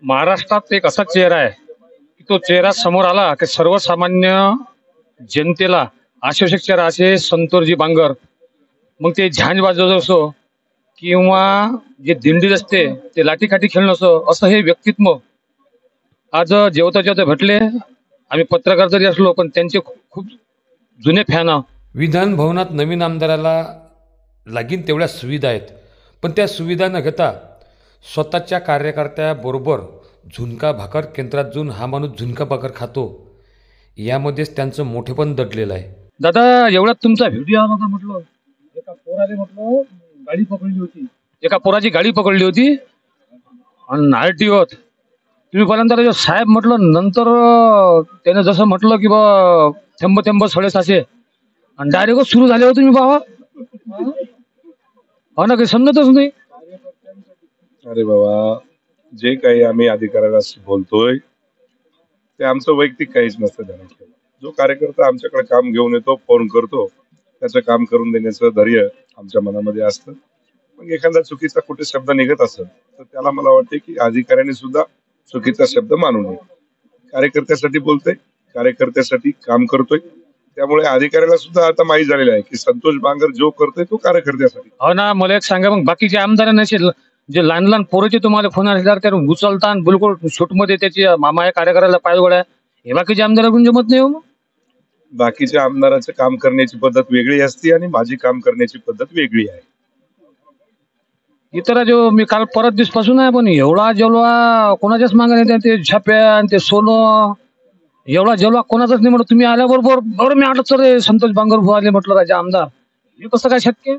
महाराष्ट्रात एक असा चेहरा आहे की तो चेहरा समोर आला की सर्वसामान्य जनतेला आश्वासक चेहरा असे संतोषजी बांगर. मग ते झांज वाजवत असो किंवा जे दिंडी असते ते लाठीकाठी खेळणं असो, असं हे व्यक्तित्व आज जेवता जेवता भेटले. आम्ही पत्रकार जरी असलो पण त्यांचे खूप जुने फॅन आहोत. विधान भवनात नवीन आमदाराला लागीन तेवढ्या सुविधा आहेत, पण त्या सुविधा न घेता स्वतःच्या कार्यकर्त्याबरोबर झुणका भाकर केंद्रात जाऊन हा माणूस झुणका भाकर खातो, यामध्येच त्यांचं मोठेपण दडलेलं आहे. दादा एवढ्यात तुमचा व्हिडिओ आला होता. म्हटलं एका पोराने गाडी पकडली होती, एका पोराची गाडी पकडली होती आणि आरटीओत तुम्ही पहिल्यांदा साहेब म्हटलं, नंतर त्याने जसं म्हटलं की बा थेंब थेंब सळे साचे आणि डायरेक्ट सुरू झाले हो तुम्ही बाबा. हो ना, काही समजतच नाही. अरे बाबा, जे काही आम्ही अधिकाऱ्याला बोलतोय ते आमचं वैयक्तिक काहीच नसतं. त्याने जो कार्यकर्ता आमच्याकडे काम घेऊन येतो, फोन करतो, त्याचं काम करून देण्याचं धैर्य आमच्या मनामध्ये असतं. मग एखादा चुकीचा कुठे शब्द निघत असेल तर त्याला मला वाटते की अधिकाऱ्याने सुद्धा चुकीचा शब्द मानू नये. कार्यकर्त्यासाठी बोलतोय, कार्यकर्त्यासाठी काम करतोय, त्यामुळे अधिकाऱ्याला सुद्धा आता माहीत झालेलं आहे की संतोष बांगर जो करतोय तो कार्यकर्त्यासाठी. हो ना, मला एक सांगा, मग बाकीचे आमदार नसेल जे लहान लहान पोराचे तुम्हाला फोन असल्यावर त्या उचलता बिलकुल शूटमध्ये त्याची मामा या कार्यकर्त्याला पाय गोळ्या, हे बाकीचे आमदार जमत नाही हो. बाकीच्या आमदाराचं काम करण्याची पद्धत वेगळी असते आणि माझी काम करण्याची पद्धत वेगळी आहे. इतर जो मी काल परत दिवसपासून आहे, पण एवढा जलवा कोणाच्याच मागण्या ते छाप्या आणि ते सोनं, एवढा जलवा कोणाचाच नाही. म्हणून तुम्ही आल्याबरोबर बरं मी आठवत सर संतोष बांगर भाऊ आले म्हटलं राजा आमदार, हे कसं काय शक्य.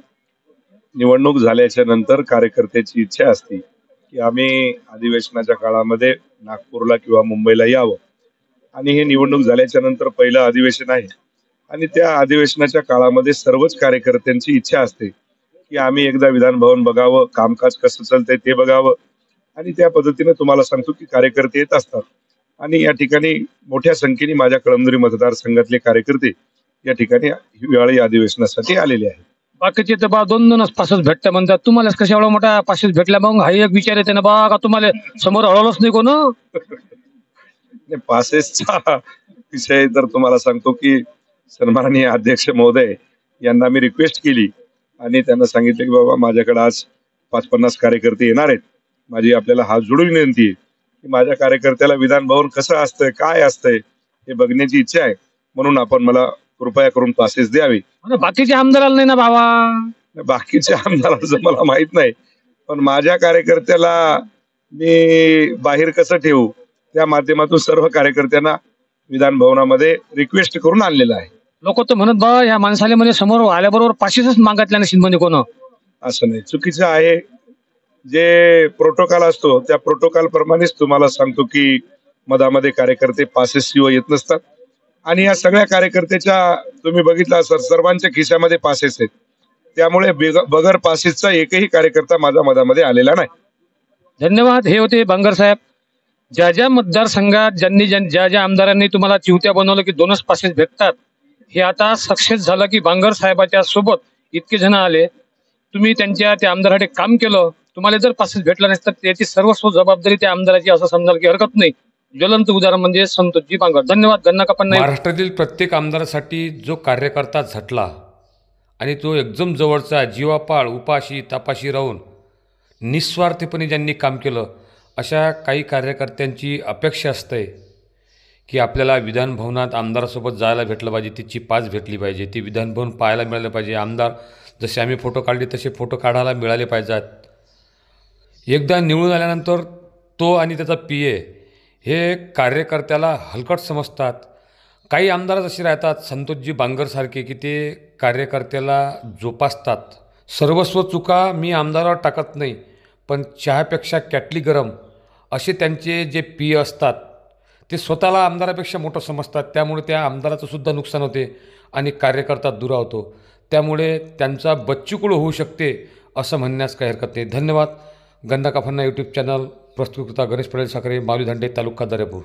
निवडणूक झाल्याच्या नंतर कार्यकर्त्याची इच्छा असते की आम्ही अधिवेशनाच्या काळामध्ये नागपूरला किंवा मुंबईला यावं, आणि हे निवडणूक झाल्याच्या नंतर पहिलं अधिवेशन आहे आणि त्या अधिवेशनाच्या काळामध्ये सर्वच कार्यकर्त्यांची इच्छा असते की आम्ही एकदा विधान भवन बघावं, कामकाज कसं चालतंय ते बघावं. आणि त्या पद्धतीने तुम्हाला सांगतो की कार्यकर्ते येत असतात आणि या ठिकाणी मोठ्या संख्येने माझ्या कळमनुरी मतदारसंघातले कार्यकर्ते या ठिकाणी हिवाळी अधिवेशनासाठी आलेले आहेत. बाकीचे तर बा दोन दोनच पासेस भेटते म्हणतात, तुम्हाला कशा एवढा मोठा पासेस भेटला. मग हा एक विचार येते ना बा, का तुम्हाला समोर हळवलंच नाही कोण. पासेसचा विषय तर तुम्हाला सांगतो की सन्माननीय अध्यक्ष महोदय यांना मी रिक्वेस्ट केली आणि त्यांना सांगितलं की बाबा माझ्याकडे आज 50-50 कार्यकर्ते येणार आहेत, माझी आपल्याला हात जोडून विनंती आहे की माझ्या कार्यकर्त्याला विधान भवन कसं असतंय, काय असतंय हे बघण्याची इच्छा आहे, म्हणून आपण मला कृपया करून पासेस द्यावे. बाकीच्या आमदाराला नाही ना बाबा. बाकीच्या आमदारांचं मला माहित नाही, पण माझ्या कार्यकर्त्याला मी बाहेर कसं ठेवू, त्या माध्यमातून सर्व कार्यकर्त्यांना विधान भवनामध्ये रिक्वेस्ट करून आणलेलं आहे. लोक तर म्हणत बा या माणसाला म्हणजे समोर आल्याबरोबर पाचशेच मागितल्या नसेल म्हणजे कोण. असं नाही, चुकीचं आहे. जे प्रोटोकॉल असतो त्या प्रोटोकॉल प्रमाणेच तुम्हाला सांगतो की मधामध्ये कार्यकर्ते पासेस शिवाय येत नसतात आणि या सगळ्या कार्यकर्त्याच्या तुम्ही बघितलं सर सर्वांच्या खिशामध्ये पासेस आहेत, त्यामुळे बगर पासेसचा एकही कार्यकर्ता माझ्या मधामध्ये आलेला नाही. धन्यवाद. हे होते बांगर साहेब. ज्या ज्या मतदारसंघात ज्या ज्या आमदारांनी तुम्हाला चिवत्या बनवलं की 2च पासेस भेटतात, हे आता सक्सेस झालं की बांगर साहेबाच्या सोबत इतके जण आले, तुम्ही त्यांच्या त्या आमदारासाठी काम केलं, तुम्हाला जर पासेस भेटला नसतं त्याची सर्वस्व जबाबदारी त्या आमदाराची असं समजायला की हरकत नाही. ज्वलंत उदाहरण म्हणजे संतोषजी बांगर. धन्यवाद. गन्ना कापण नाही. महाराष्ट्रातील प्रत्येक आमदारासाठी जो कार्यकर्ता झटला आणि तो एकदम जवळचा जीवापाळ उपाशी तापाशी राहून निस्वार्थीपणे ज्यांनी काम केलं, अशा काही कार्यकर्त्यांची अपेक्षा असते की आपल्याला विधानभवनात आमदारासोबत जायला भेटलं पाहिजे, तिची पास भेटली पाहिजे, ती विधानभवन पाहायला मिळालं पाहिजे, आमदार जसे आम्ही फोटो काढले तसे फोटो काढायला मिळाले पाहिजेत. एकदा निवडून आल्यानंतर तो आणि त्याचा PA हे कार्यकर्त्याला हलकट समजतात. काही आमदार असे राहतात संतोषजी बांगरसारखे की ते कार्यकर्त्याला जोपासतात. सर्वस्व चुका मी आमदारावर टाकत नाही, पण चहापेक्षा कॅटली गरम असे त्यांचे जे PA असतात ते स्वतःला आमदारापेक्षा मोठं समजतात. त्यामुळे त्या आमदाराचं सुद्धा नुकसान होते आणि कार्यकर्ता दुरावतो. त्यामुळे त्यांचा बच्चूकुळ होऊ शकते असं म्हणण्यास काही हरकत नाही. धन्यवाद. गंदा काफन्ना यूट्यूब चॅनल प्रस्तुत करता गणेश पटेल साखरे, माऊली धांडे, तालुका दर्यापूर.